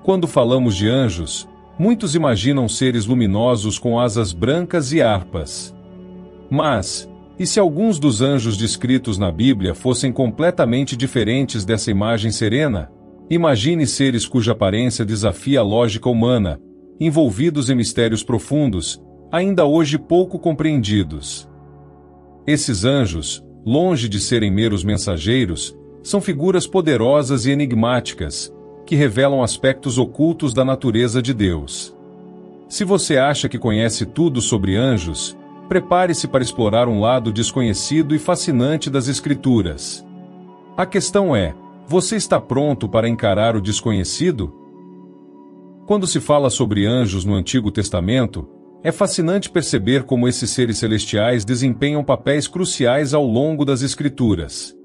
Quando falamos de anjos, muitos imaginam seres luminosos com asas brancas e harpas. Mas, e se alguns dos anjos descritos na Bíblia fossem completamente diferentes dessa imagem serena? Imagine seres cuja aparência desafia a lógica humana, envolvidos em mistérios profundos, ainda hoje pouco compreendidos. Esses anjos, longe de serem meros mensageiros, são figuras poderosas e enigmáticas, que revelam aspectos ocultos da natureza de Deus. Se você acha que conhece tudo sobre anjos, prepare-se para explorar um lado desconhecido e fascinante das Escrituras. A questão é: você está pronto para encarar o desconhecido? Quando se fala sobre anjos no Antigo Testamento, é fascinante perceber como esses seres celestiais desempenham papéis cruciais ao longo das Escrituras.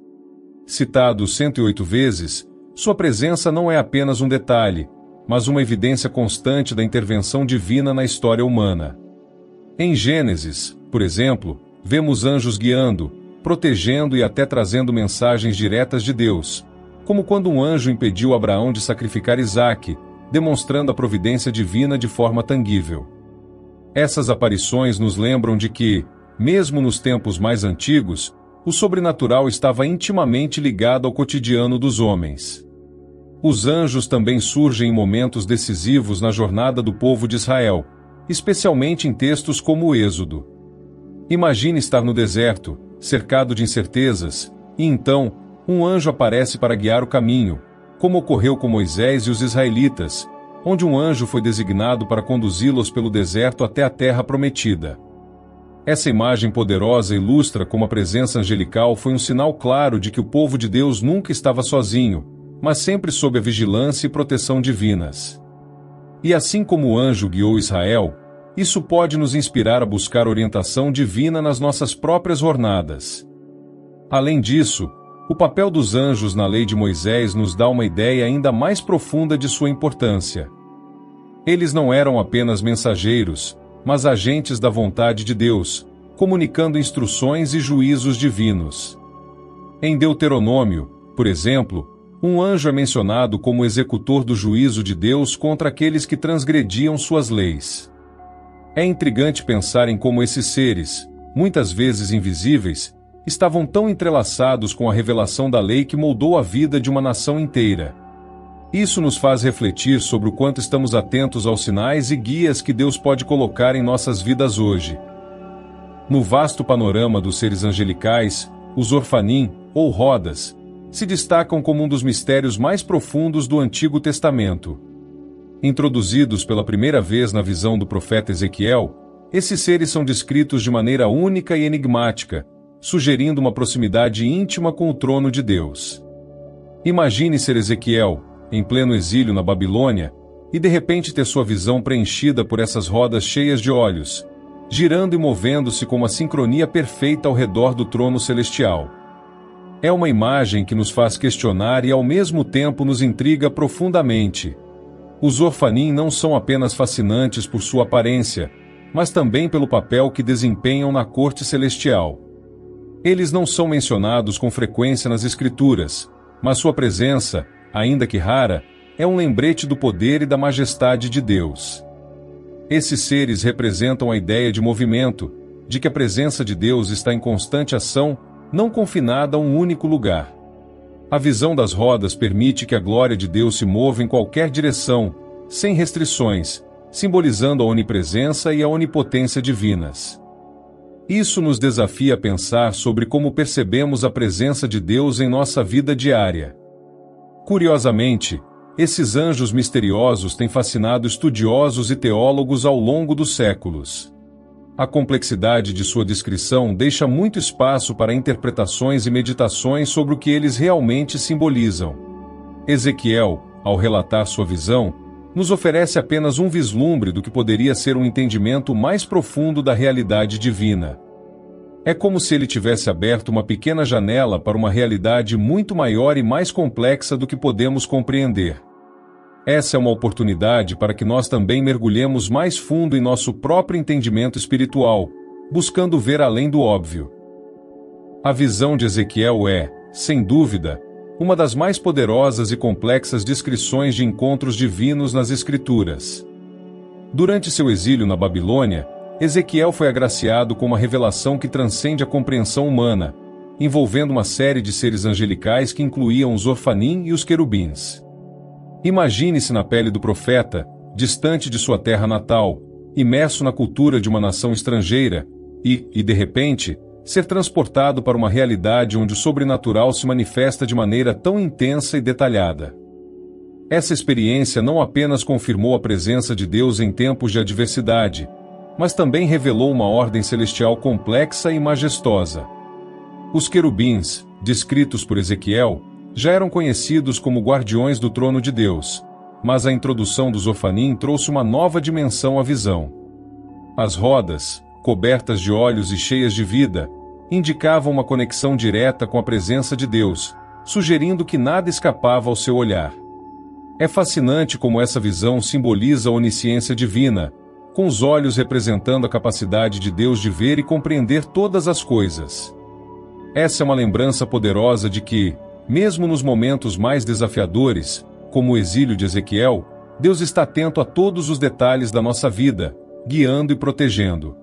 Citado 108 vezes, sua presença não é apenas um detalhe, mas uma evidência constante da intervenção divina na história humana. Em Gênesis, por exemplo, vemos anjos guiando, protegendo e até trazendo mensagens diretas de Deus, como quando um anjo impediu Abraão de sacrificar Isaque, demonstrando a providência divina de forma tangível. Essas aparições nos lembram de que, mesmo nos tempos mais antigos, o sobrenatural estava intimamente ligado ao cotidiano dos homens. Os anjos também surgem em momentos decisivos na jornada do povo de Israel, especialmente em textos como o Êxodo. Imagine estar no deserto, cercado de incertezas, e então, um anjo aparece para guiar o caminho, como ocorreu com Moisés e os israelitas, onde um anjo foi designado para conduzi-los pelo deserto até a terra prometida. Essa imagem poderosa ilustra como a presença angelical foi um sinal claro de que o povo de Deus nunca estava sozinho, mas sempre sob a vigilância e proteção divinas. E assim como o anjo guiou Israel, isso pode nos inspirar a buscar orientação divina nas nossas próprias jornadas. Além disso, o papel dos anjos na lei de Moisés nos dá uma ideia ainda mais profunda de sua importância. Eles não eram apenas mensageiros, mas agentes da vontade de Deus, comunicando instruções e juízos divinos. Em Deuteronômio, por exemplo, um anjo é mencionado como executor do juízo de Deus contra aqueles que transgrediam suas leis. É intrigante pensar em como esses seres, muitas vezes invisíveis, estavam tão entrelaçados com a revelação da lei que moldou a vida de uma nação inteira. Isso nos faz refletir sobre o quanto estamos atentos aos sinais e guias que Deus pode colocar em nossas vidas hoje. No vasto panorama dos seres angelicais, os Orfanim, ou Rodas, se destacam como um dos mistérios mais profundos do Antigo Testamento. Introduzidos pela primeira vez na visão do profeta Ezequiel, esses seres são descritos de maneira única e enigmática, sugerindo uma proximidade íntima com o trono de Deus. Imagine ser Ezequiel, em pleno exílio na Babilônia, e de repente ter sua visão preenchida por essas rodas cheias de olhos, girando e movendo-se com uma sincronia perfeita ao redor do trono celestial. É uma imagem que nos faz questionar e ao mesmo tempo nos intriga profundamente. Os Orfanim não são apenas fascinantes por sua aparência, mas também pelo papel que desempenham na corte celestial. Eles não são mencionados com frequência nas Escrituras, mas sua presença, ainda que rara, é um lembrete do poder e da majestade de Deus. Esses seres representam a ideia de movimento, de que a presença de Deus está em constante ação, não confinada a um único lugar. A visão das rodas permite que a glória de Deus se mova em qualquer direção, sem restrições, simbolizando a onipresença e a onipotência divinas. Isso nos desafia a pensar sobre como percebemos a presença de Deus em nossa vida diária. Curiosamente, esses anjos misteriosos têm fascinado estudiosos e teólogos ao longo dos séculos. A complexidade de sua descrição deixa muito espaço para interpretações e meditações sobre o que eles realmente simbolizam. Ezequiel, ao relatar sua visão, nos oferece apenas um vislumbre do que poderia ser um entendimento mais profundo da realidade divina. É como se ele tivesse aberto uma pequena janela para uma realidade muito maior e mais complexa do que podemos compreender. Essa é uma oportunidade para que nós também mergulhemos mais fundo em nosso próprio entendimento espiritual, buscando ver além do óbvio. A visão de Ezequiel é, sem dúvida, uma das mais poderosas e complexas descrições de encontros divinos nas Escrituras. Durante seu exílio na Babilônia, Ezequiel foi agraciado com uma revelação que transcende a compreensão humana, envolvendo uma série de seres angelicais que incluíam os Orfanim e os querubins. Imagine-se na pele do profeta, distante de sua terra natal, imerso na cultura de uma nação estrangeira, e de repente, ser transportado para uma realidade onde o sobrenatural se manifesta de maneira tão intensa e detalhada. Essa experiência não apenas confirmou a presença de Deus em tempos de adversidade, mas também revelou uma ordem celestial complexa e majestosa. Os querubins, descritos por Ezequiel, já eram conhecidos como guardiões do trono de Deus, mas a introdução dos Orfanim trouxe uma nova dimensão à visão. As rodas, cobertas de olhos e cheias de vida, indicavam uma conexão direta com a presença de Deus, sugerindo que nada escapava ao seu olhar. É fascinante como essa visão simboliza a onisciência divina, com os olhos representando a capacidade de Deus de ver e compreender todas as coisas. Essa é uma lembrança poderosa de que, mesmo nos momentos mais desafiadores, como o exílio de Ezequiel, Deus está atento a todos os detalhes da nossa vida, guiando e protegendo.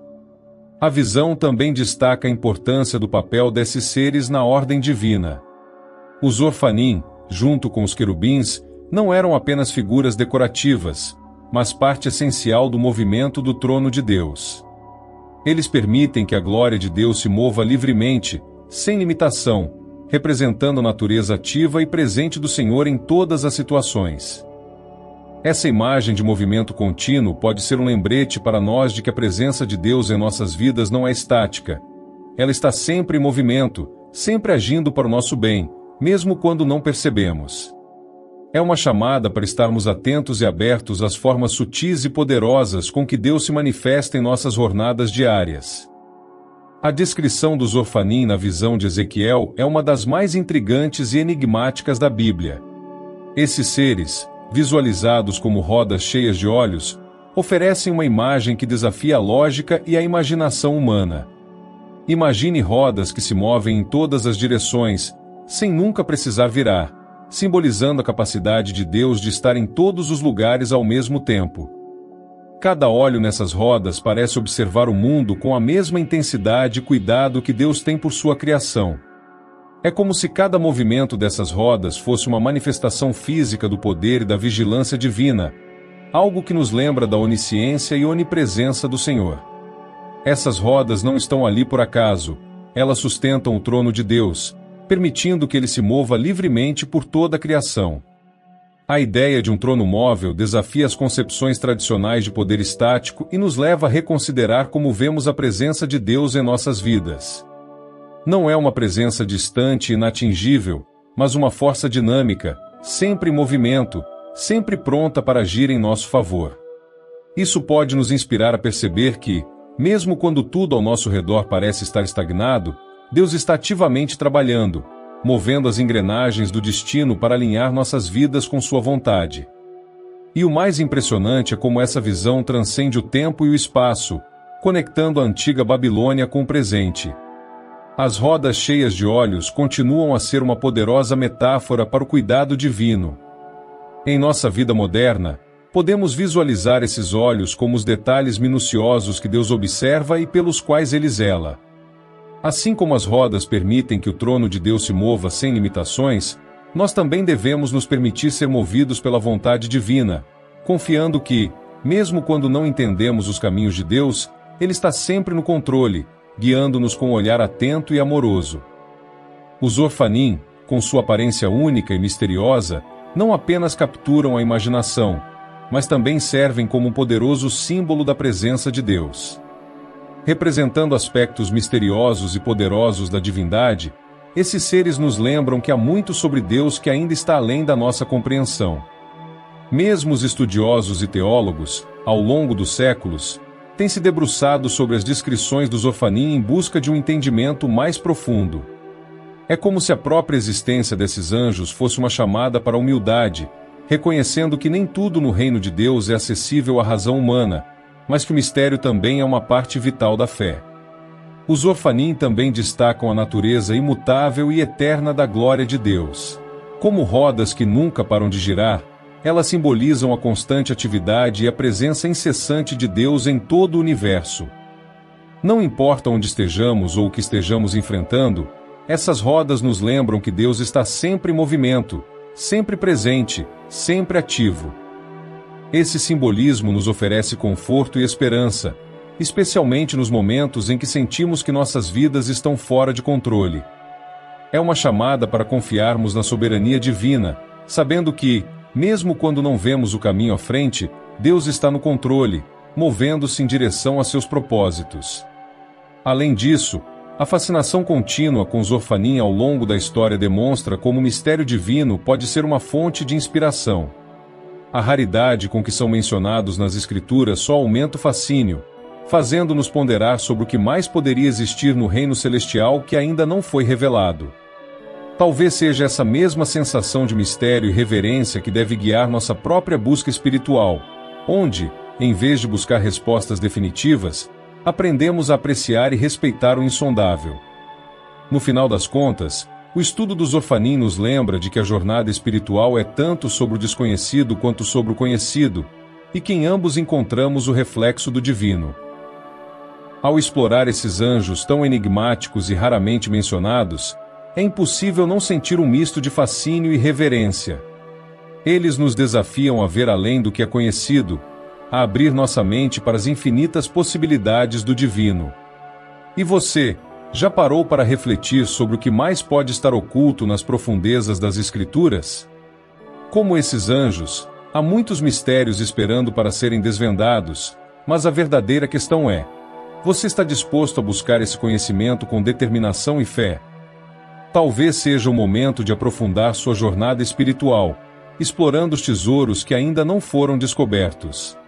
A visão também destaca a importância do papel desses seres na ordem divina. Os Orfanim, junto com os querubins, não eram apenas figuras decorativas, mas parte essencial do movimento do trono de Deus. Eles permitem que a glória de Deus se mova livremente, sem limitação, representando a natureza ativa e presente do Senhor em todas as situações. Essa imagem de movimento contínuo pode ser um lembrete para nós de que a presença de Deus em nossas vidas não é estática. Ela está sempre em movimento, sempre agindo para o nosso bem, mesmo quando não percebemos. É uma chamada para estarmos atentos e abertos às formas sutis e poderosas com que Deus se manifesta em nossas jornadas diárias. A descrição dos Orfanim na visão de Ezequiel é uma das mais intrigantes e enigmáticas da Bíblia. Esses seres, visualizados como rodas cheias de olhos, oferecem uma imagem que desafia a lógica e a imaginação humana. Imagine rodas que se movem em todas as direções, sem nunca precisar virar, simbolizando a capacidade de Deus de estar em todos os lugares ao mesmo tempo. Cada olho nessas rodas parece observar o mundo com a mesma intensidade e cuidado que Deus tem por sua criação. É como se cada movimento dessas rodas fosse uma manifestação física do poder e da vigilância divina, algo que nos lembra da onisciência e onipresença do Senhor. Essas rodas não estão ali por acaso, elas sustentam o trono de Deus, permitindo que ele se mova livremente por toda a criação. A ideia de um trono móvel desafia as concepções tradicionais de poder estático e nos leva a reconsiderar como vemos a presença de Deus em nossas vidas. Não é uma presença distante e inatingível, mas uma força dinâmica, sempre em movimento, sempre pronta para agir em nosso favor. Isso pode nos inspirar a perceber que, mesmo quando tudo ao nosso redor parece estar estagnado, Deus está ativamente trabalhando, movendo as engrenagens do destino para alinhar nossas vidas com sua vontade. E o mais impressionante é como essa visão transcende o tempo e o espaço, conectando a antiga Babilônia com o presente. As rodas cheias de olhos continuam a ser uma poderosa metáfora para o cuidado divino. Em nossa vida moderna, podemos visualizar esses olhos como os detalhes minuciosos que Deus observa e pelos quais ele zela. Assim como as rodas permitem que o trono de Deus se mova sem limitações, nós também devemos nos permitir ser movidos pela vontade divina, confiando que, mesmo quando não entendemos os caminhos de Deus, Ele está sempre no controle, guiando-nos com um olhar atento e amoroso. Os Orfanim, com sua aparência única e misteriosa, não apenas capturam a imaginação, mas também servem como um poderoso símbolo da presença de Deus. Representando aspectos misteriosos e poderosos da divindade, esses seres nos lembram que há muito sobre Deus que ainda está além da nossa compreensão. Mesmo os estudiosos e teólogos, ao longo dos séculos, têm se debruçado sobre as descrições dos Orfanim em busca de um entendimento mais profundo. É como se a própria existência desses anjos fosse uma chamada para a humildade, reconhecendo que nem tudo no reino de Deus é acessível à razão humana, mas que o mistério também é uma parte vital da fé. Os Orfanim também destacam a natureza imutável e eterna da glória de Deus. Como rodas que nunca param de girar, elas simbolizam a constante atividade e a presença incessante de Deus em todo o universo. Não importa onde estejamos ou o que estejamos enfrentando, essas rodas nos lembram que Deus está sempre em movimento, sempre presente, sempre ativo. Esse simbolismo nos oferece conforto e esperança, especialmente nos momentos em que sentimos que nossas vidas estão fora de controle. É uma chamada para confiarmos na soberania divina, sabendo que, mesmo quando não vemos o caminho à frente, Deus está no controle, movendo-se em direção a seus propósitos. Além disso, a fascinação contínua com os Orfanim ao longo da história demonstra como o mistério divino pode ser uma fonte de inspiração. A raridade com que são mencionados nas Escrituras só aumenta o fascínio, fazendo-nos ponderar sobre o que mais poderia existir no reino celestial que ainda não foi revelado. Talvez seja essa mesma sensação de mistério e reverência que deve guiar nossa própria busca espiritual, onde, em vez de buscar respostas definitivas, aprendemos a apreciar e respeitar o insondável. No final das contas, o estudo dos Orfanim nos lembra de que a jornada espiritual é tanto sobre o desconhecido quanto sobre o conhecido, e que em ambos encontramos o reflexo do divino. Ao explorar esses anjos tão enigmáticos e raramente mencionados, é impossível não sentir um misto de fascínio e reverência. Eles nos desafiam a ver além do que é conhecido, a abrir nossa mente para as infinitas possibilidades do divino. E você, já parou para refletir sobre o que mais pode estar oculto nas profundezas das Escrituras? Como esses anjos, há muitos mistérios esperando para serem desvendados, mas a verdadeira questão é: você está disposto a buscar esse conhecimento com determinação e fé? Talvez seja o momento de aprofundar sua jornada espiritual, explorando os tesouros que ainda não foram descobertos.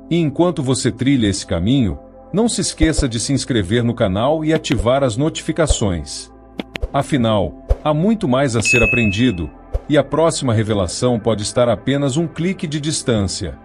E enquanto você trilha esse caminho, não se esqueça de se inscrever no canal e ativar as notificações. Afinal, há muito mais a ser aprendido, e a próxima revelação pode estar a apenas um clique de distância.